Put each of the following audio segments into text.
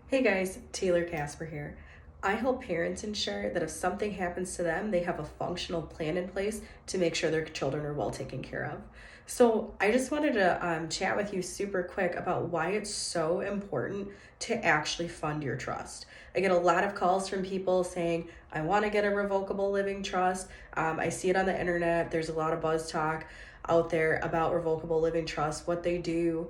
Hey guys, Taylor Casper here. I help parents ensure that if something happens to them, they have a functional plan in place to make sure their children are well taken care of. So, I just wanted to chat with you super quick about why it's so important to actually fund your trust. I get a lot of calls from people saying, I want to get a revocable living trust. I see it on the internet. There's a lot of buzz talk out there about revocable living trusts, what they do.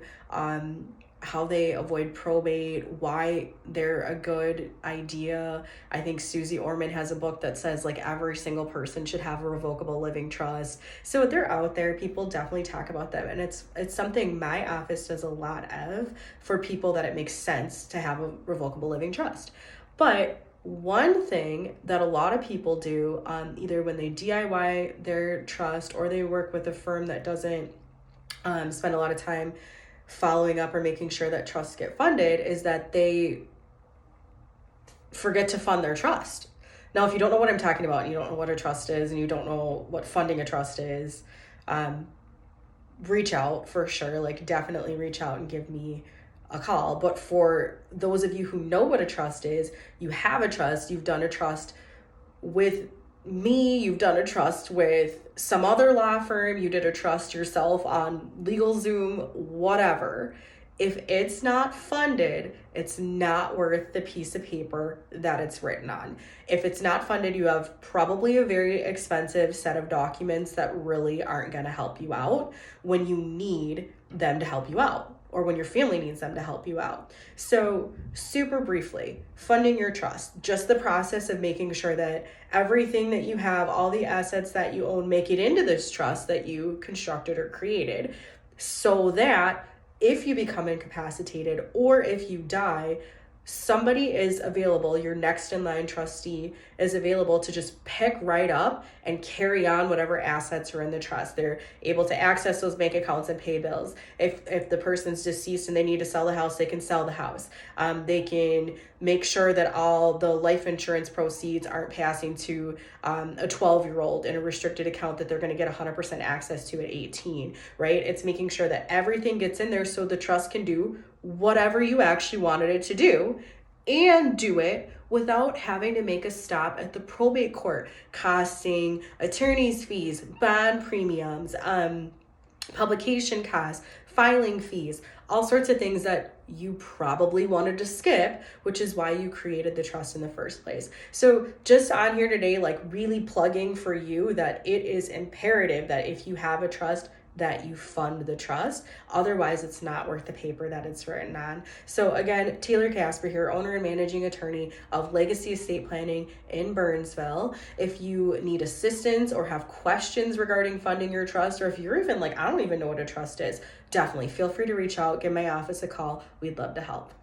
How they avoid probate, why they're a good idea. I think Susie Orman has a book that says like every single person should have a revocable living trust. So they're out there. People definitely talk about them, and it's something my office does a lot of for people that it makes sense to have a revocable living trust. But one thing that a lot of people do, either when they DIY their trust or they work with a firm that doesn't spend a lot of time following up or making sure that trusts get funded, is that they forget to fund their trust. Now, if you don't know what I'm talking about, and you don't know what a trust is, and you don't know what funding a trust is, reach out for sure. Like, definitely reach out and give me a call. But for those of you who know what a trust is, you have a trust, you've done a trust with me, you've done a trust with some other law firm, you did a trust yourself on LegalZoom, whatever. If it's not funded, it's not worth the piece of paper that it's written on. If it's not funded, you have probably a very expensive set of documents that really aren't going to help you out when you need them to help you out, or when your family needs them to help you out. So, super briefly, funding your trust, just the process of making sure that everything that you have, all the assets that you own, make it into this trust that you constructed or created, so that if you become incapacitated or if you die, somebody is available, your next in line trustee is available to just pick right up and carry on whatever assets are in the trust. They're able to access those bank accounts and pay bills. If the person's deceased and they need to sell the house, they can sell the house. They can make sure that all the life insurance proceeds aren't passing to a 12-year-old in a restricted account that they're going to get 100% access to at 18, right? It's making sure that everything gets in there so the trust can do whatever you actually wanted it to do, and do it without having to make a stop at the probate court, costing attorney's fees, bond premiums, publication costs, filing fees, all sorts of things that you probably wanted to skip, which is why you created the trust in the first place. So just on here today, like really plugging for you that it is imperative that if you have a trust, that you fund the trust. Otherwise, it's not worth the paper that it's written on. So again, Taylor Casper here, owner and managing attorney of Legacy Estate Planning in Burnsville. If you need assistance or have questions regarding funding your trust, or if you're even like, I don't even know what a trust is, definitely feel free to reach out, give my office a call. We'd love to help.